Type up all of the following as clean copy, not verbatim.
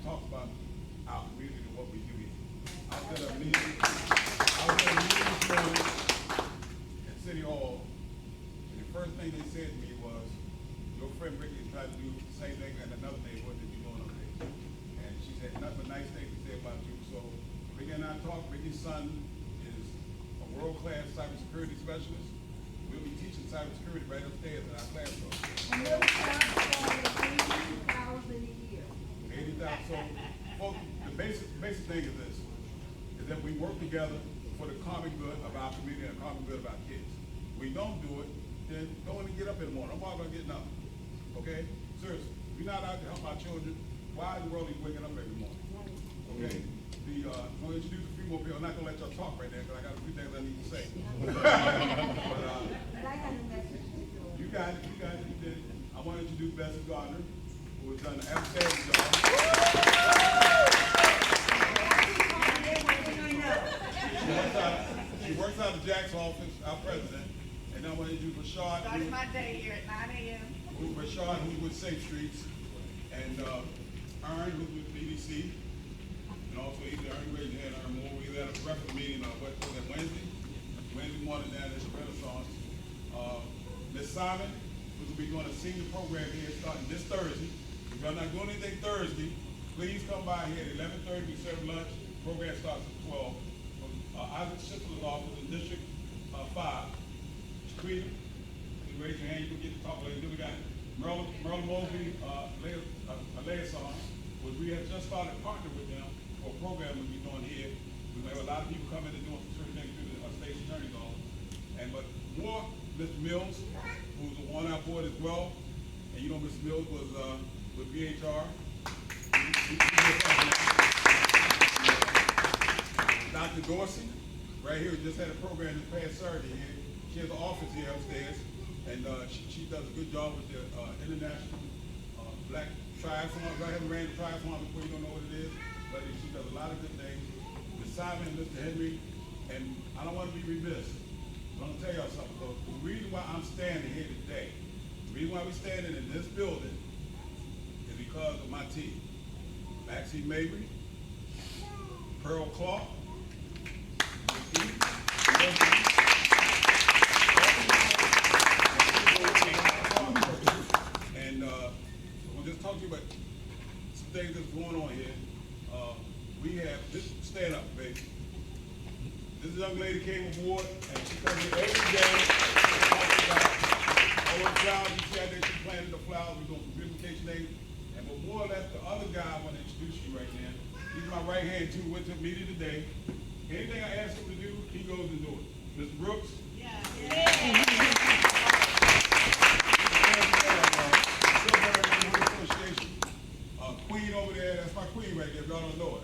talks about our community and what we do here. I was at a meeting this morning at City Hall, and the first thing they said to me was, your friend Ricky is trying to do the same thing in another neighborhood that you're doing over there. And she said nothing but nice things to say about you. So Ricky and I talked. Ricky's son is a world-class cybersecurity specialist. We'll be teaching cybersecurity right upstairs in our classroom. And your child started $80,000 a year. 80,000. So, folks, the basic thing is this, is that we work together for the common good of our community and the common good of our kids. We don't do it, then don't even get up in the morning. I'm not going to get up. Okay? Seriously, we're not out to help our children. Why in the world are you waking up every morning? Okay? I'm going to introduce a few more people. I'm not going to let y'all talk right there because I got a few things I need to say. But I got a message to you. You got it, you did it. I want to introduce Bessie Gardner, who has done an outstanding job. She works out of Jack's office, our president. And then I want to introduce Rashad. Starting my day here at 9 a.m. Rashad, who's with Safe Streets. And Aaron, who's with BDC. And also either Aaron, raise your hand, Aaron Moore. We had a breakfast meeting on Wednesday morning down at the Renaissance. Ms. Simon, who will be doing a senior program here starting this Thursday. If you're not doing anything Thursday, please come by here at 11:30. We serve lunch. Program starts at 12. Isaac Schindler's office in District 5. Creed, you raise your hand, you can get to talk later. Then we got Merle Mosley, liaison, which we have just started partnering with them for a program we'll be doing here. We have a lot of people coming and doing certain things through the state attorney's office. But more, Mr. Mills, who's on our board as well. And you know Mr. Mills was with BHR. Dr. Dorsey, right here, just had a program this past Saturday here. She has an office here upstairs, and she does a good job with the International Black Triathlon. I haven't ran the triathlon before, you don't know what it is, but she does a lot of good things. Ms. Simon and Mr. Henry, and I don't want to be remiss, but I'm going to tell y'all something. So the reason why I'm standing here today, the reason why we're standing in this building is because of my team. Maxine Mabry, Pearl Clark, and we'll just talk to you about some things that's going on here. We have this, stand up, baby. This young lady came aboard and she comes here every day to talk about all the flowers. You see how they planted the flowers, we're doing beautification days. And but more or less the other guy I want to introduce you right now. He's my right hand too, went to a meeting today. Anything I ask him to do, he goes and do it. Mr. Brooks? Yeah. Association. Queen over there, that's my queen right there, if y'all don't know it.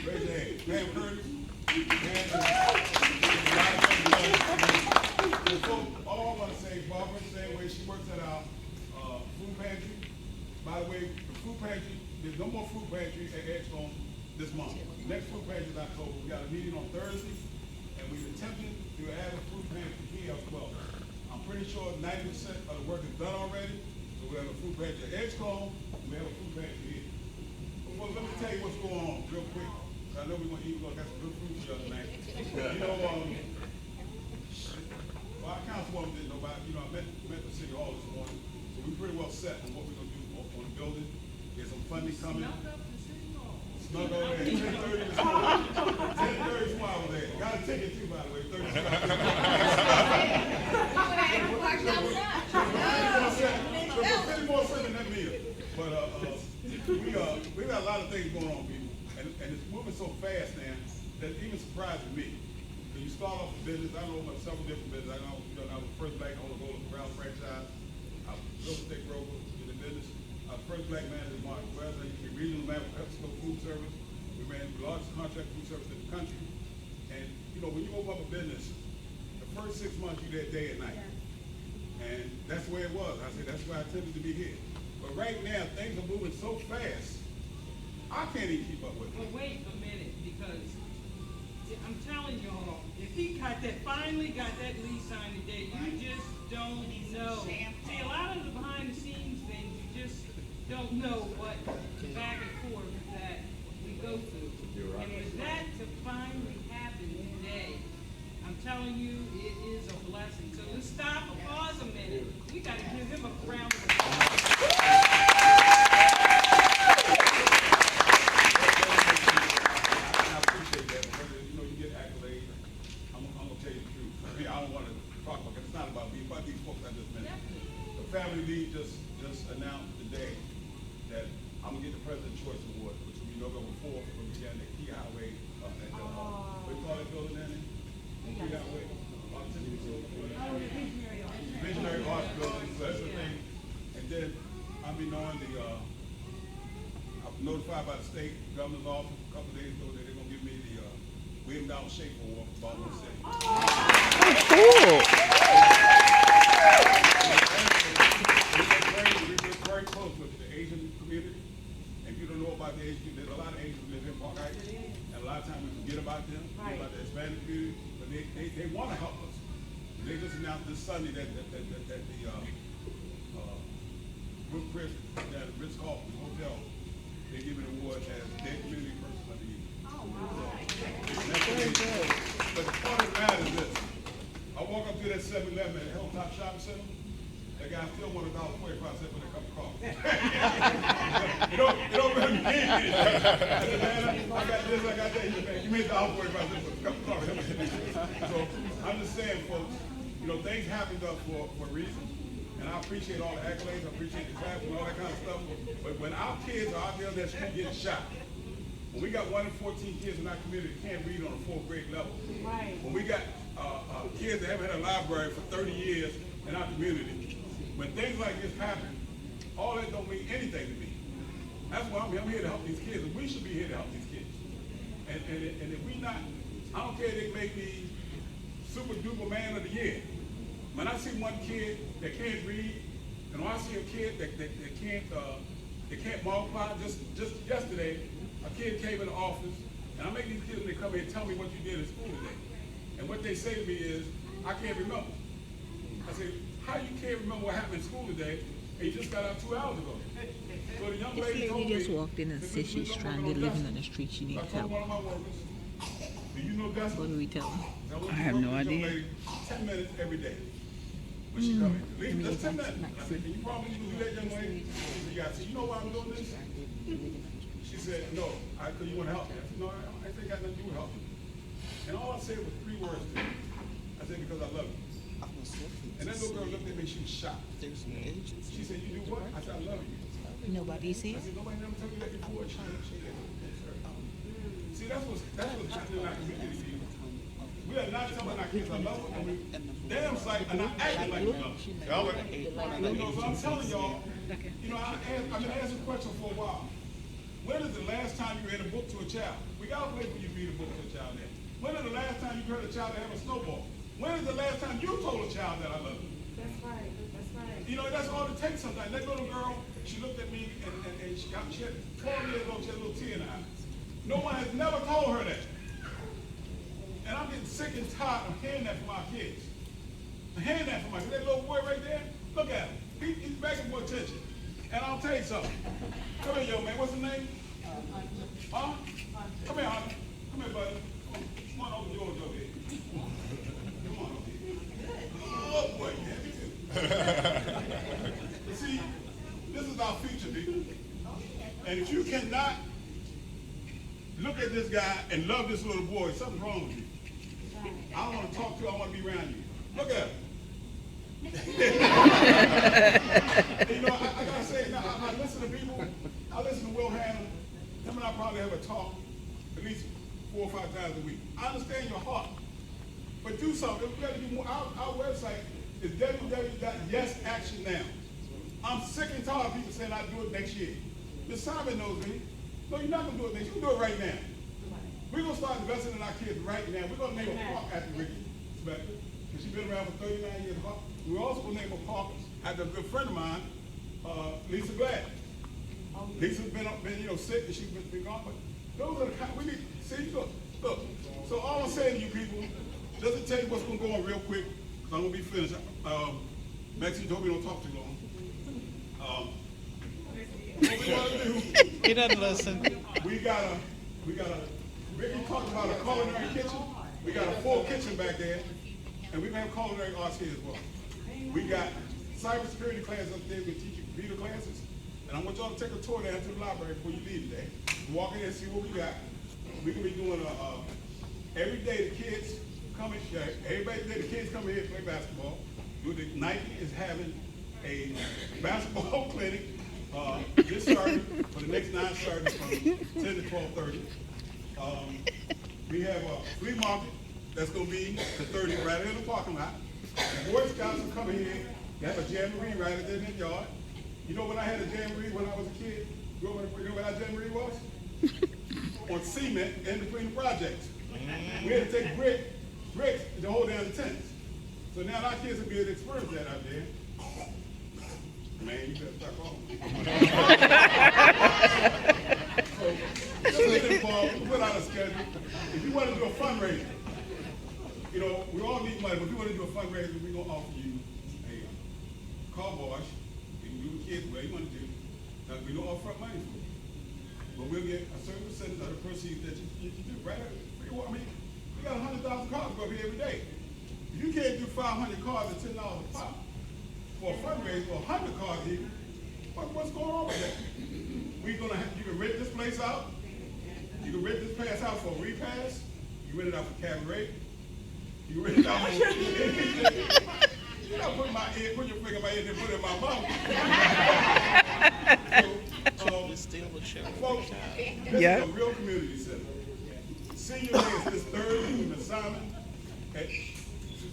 Raise your hand. Pam Curtis. All I want to say, Barbara, same way she works at our food pantry. By the way, the food pantry, there's no more food pantry at Edgecombe this month. Next food pantry is October. We got a meeting on Thursday, and we've attempted to add a food pantry here as well. I'm pretty sure 90% of the work is done already, so we have a food pantry at Edgecombe, and we have a food pantry here. Well, let me tell you what's going on real quick. I know we're going to eat, we're going to get some good food for y'all tonight. You know, well, our councilwoman didn't know about it. You know, I met the city hall this morning, so we're pretty well set on what we're going to do on the building. There's some funding coming. Snug over there. 10:30 this morning. 10:30 this morning over there. Got a ticket too, by the way. 30 more cents in that meal. But we got a lot of things going on, people. And it's moving so fast now that it even surprises me. When you start off a business, I know about several different businesses. I know, I was the first black owner to go to the Brown franchise. I was a real estate broker in the business. I was the first black man in Martin West. I used to be regional man for Pepsi Food Service. We ran the largest contract food service in the country. And you know, when you open up a business, the first 6 months you there day and night. And that's the way it was. I said that's why I tended to be here. But right now, things are moving so fast. I can't even keep up with it. Well, wait a minute, because I'm telling y'all, if he finally got that lease signed today, you just don't know. See, a lot of the behind the scenes things, you just don't know what back and forth that we go through. And for that to finally happen today, I'm telling you, it is a blessing. So let's stop and pause a minute. We got to give him a round of applause. I appreciate that, because, you know, you get accolades. I'm gonna tell you the truth. I mean, I don't wanna talk about it. It's not about me, it's about these folks I just mentioned. The Family League just announced today that I'm gonna get the President's Choice Award, which will be November 4th, when we get the Key Highway, at the, what do you call that building, Nanny? Key Highway. Visionary Arts Building, so that's the thing. And then, I'll be knowing I'm notified by the state governor's office a couple of days ago that they're gonna give me the, William Donald Schaefer Award for Baltimore City. We work very close with the Asian community. And if you don't know about the Asian community, there's a lot of Asians who live in Park Heights. And a lot of times we forget about them, forget about the Hispanic community, but they wanna help us. They just announced this Sunday that the, Brook Chris, at the Ritz-Carlton Hotel, they give an award as their community person of the year. Very good. But the point of the matter is this. I walk up to that 7-Eleven at Hilltop Shopping Center, that guy still want $1.45 for a cup of coffee. You don't let me give me anything. I said, man, I got this, I got that. He said, man, you made $1.45 for a cup of coffee. So I'm just saying, folks, you know, things happen for a reason. And I appreciate all the accolades, I appreciate the class and all that kind of stuff. But when our kids are out there in that street getting shot, when we got 1 in 14 kids in our community that can't read on a 4th grade level, when we got kids that haven't had a library for 30 years in our community, when things like this happen, all that don't mean anything to me. That's why I'm here. I'm here to help these kids, and we should be here to help these kids. And if we not, I don't care if they make me super duper man of the year. When I see one kid that can't read, and when I see a kid that can't multiply, just yesterday, a kid came in the office, and I make these kids when they come here tell me what you did in school today. And what they say to me is, I can't remember. I say, how you can't remember what happened in school today, and you just got out 2 hours ago? So the young lady told me, just walked in and said she's stranded living on the street. She needs help. one of my workers, do you know Dustin? What do we tell her? I have no idea. 10 minutes every day. When she come in, leave just 10 minutes. I said, can you promise you do that, young lady? She said, yeah. I said, you know why I'm doing this? She said, no, because you want to help me. I said, no, I think I got nothing to do with helping you. And all I said was 3 words to her. I said, because I love you. And that little girl looked at me, she was shocked. She said, you do what? I said, I love you. Nobody's here. I said, nobody never told you that before. She said, see, that's what's happening in our community, people. We are not telling our kids I love them, and we damn sight are not acting like we love them. You know, so I'm telling y'all, you know, I've been asking a question for a while. When is the last time you read a book to a child? We gotta wait for you to read a book to a child then. When is the last time you heard a child that have a snowball? When is the last time you told a child that I love you? That's right, that's right. You know, that's all it takes sometimes. That little girl, she looked at me and she had 12 years old, she had a little tear in her eye. No one has never told her that. And I'm getting sick and tired of hearing that from our kids. I'm hearing that from my kids. That little boy right there, look at him. He's begging for attention. And I'll tell you something. Come here, young man. What's his name? Huh? Come here, honey. Come here, buddy. Come on over George over here. Come on over here. Oh, boy, yeah. See, this is our future, people. And if you cannot look at this guy and love this little boy, something's wrong with you. I don't want to talk to you, I want to be around you. Look at him. You know, I gotta say, now, I listen to people, I listen to Will Hannah, him and I probably have a talk at least 4 or 5 times a week. I understand your heart, but do something. We gotta do more. Our website is www.yesactionnow. I'm sick and tired of people saying I'll do it next year. Miss Simon knows me. No, you're not gonna do it next year. You can do it right now. We're gonna start investing in our kids right now. We're gonna name a park after Ricky Spector, because she's been around for 39 years. We're also gonna name a park after a good friend of mine, Lisa Glad. Lisa's been sick and she's been gone, but those are the kind we need. See, look. So all I'm saying to you people, just to tell you what's gonna go on real quick, because I'm gonna be finished. Maxie told me don't talk too long. He doesn't listen. We got a, Ricky talked about a culinary kitchen. We got a full kitchen back there, and we have culinary arts here as well. We got cybersecurity classes up there. We teach you computer classes. And I want y'all to take a tour down to the library before you leave today. Walk in and see what we got. We're gonna be doing every day the kids come in, every day the kids come in here and play basketball. Nike is having a basketball clinic this Saturday for the next 9 Saturdays from 10 to 12:30. We have a flea market that's gonna be the 30th right in the parking lot. The Boy Scouts are coming here. They have a jamboree right there in the yard. You know when I had a jamboree when I was a kid? You know what our jamboree was? On cement in between the projects. We had to take bricks to hold down the tents. So now our kids will be able to experience that out there. Man, you better start calling. So just get involved, put out a schedule. If you want to do a fundraiser, you know, we all need money, but if you want to do a fundraiser, we're going to offer you a car wash. You can do the kids whatever you want to do. Now, we don't offer up money for it. But we'll get a certain percentage of the proceeds that you do, right? I mean, we got 100,000 cars go up here every day. If you can't do 500 cars at $10 a pop for a fundraiser, or 100 cars even, what's going on with that? You can rent this place out. You can rent this place out for a repass. You rent it out for cabaret. You rent it out for you're not putting put your finger in my ear and put it in my mouth. Folks, this is a real community center. Senior Day is this Thursday with Ms. Simon.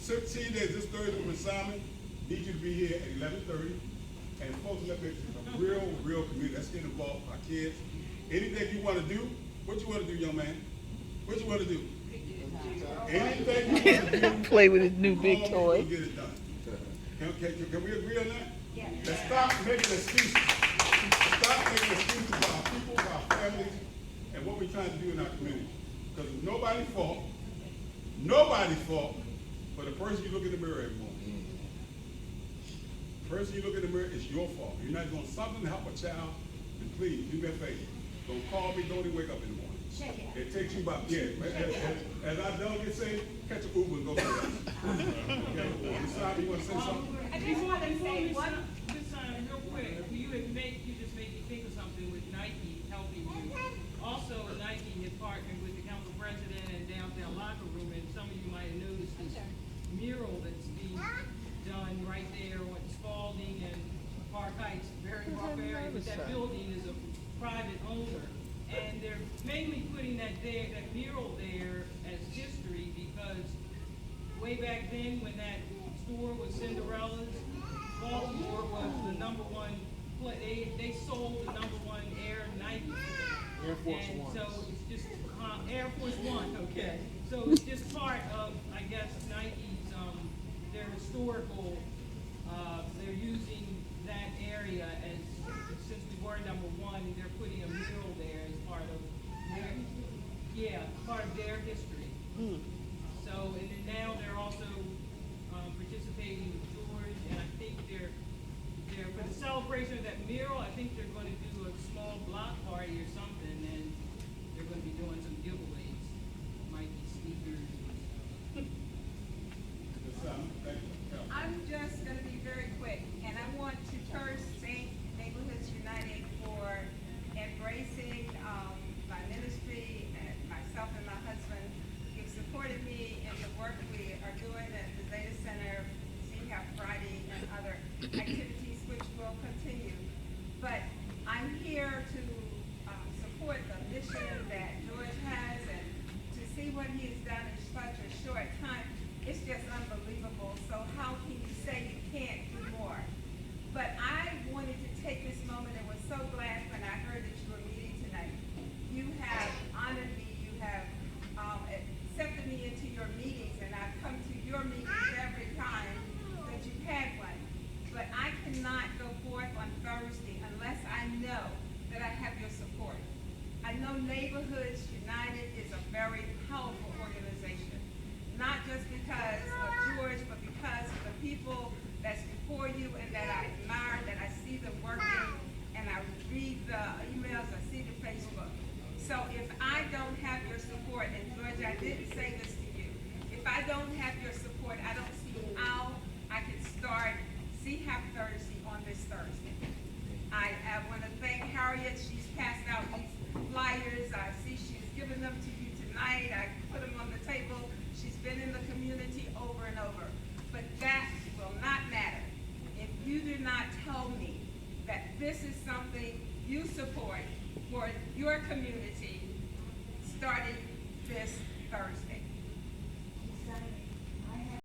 Senior Day is this Thursday with Ms. Simon. Need you to be here at 11:30. And folks, it's a real community. Let's get involved with our kids. Anything you want to do, what you want to do, young man? What you want to do? Anything you want to do, Play with his new big toy. Get it done. Can we agree on that? Yeah. Let's stop making excuses. Stop making excuses for our people, for our families, and what we're trying to do in our community. Because it's nobody's fault, but the person you look in the mirror every morning. The person you look in the mirror is your fault. You're not doing something to help a child, then please, do me a favor. Don't call me, don't even wake up in the morning. It takes you about, as our delegates say, catch an Uber and go somewhere else. Okay, Ms. Simon, you want to say something? Before Ms. Simon, real quick, you just made me think of something with Nike helping you. Also, Nike has partnered with the council president and downtown locker room, and some of you might have noticed this mural that's being done right there on Spalding and Park Heights, very rough area, but that building is a private owner. And they're mainly putting that mural there as history because way back then when that store was Cinderella's, Baltimore was the #1, they sold the #1 Air Nike. Air Force One. So it's just, Air Force One, okay. So it's just part of, I guess, Nike's, their historical, they're using that area as, since we were #1, they're putting a mural there as part of their history. So, and then now they're also participating with George, and I think they're for the celebration of that mural, I think they're going to do a small block party or something, and they're going to be doing some giveaways. Might be sneakers and stuff. I'm just going to be very quick, and I want to first thank Neighborhoods United for embracing my ministry, and myself and my husband. You've supported me in the work we are doing at the Zeta Center, Senior Friday, and other activities which will continue. But I'm here to support the mission that George has, and to see what he has done in such a short time. It's just unbelievable. So how can you say you can't do more? But I wanted to take this moment and was so glad when I heard that you were meeting tonight. You have honored me. You have accepted me into your meetings, and I've come to your meetings every time that you've had one. But I cannot go forth on Thursday unless I know that I have your support. I know Neighborhoods United is a very powerful organization, not just because of George, but because of the people that's before you and that I admire, that I see them working, and I read the emails, I see the So if I don't have your support, and Georgia, I didn't say this to you, if I don't have your support, I don't see how I can start CHAP Thursday on this Thursday. I want to thank Harriet. She's passed out these flyers. I see she's given them to you tonight. I put them on the table. She's been in the community over and over. But that will not matter if you do not tell me that this is something you support for your community starting this Thursday.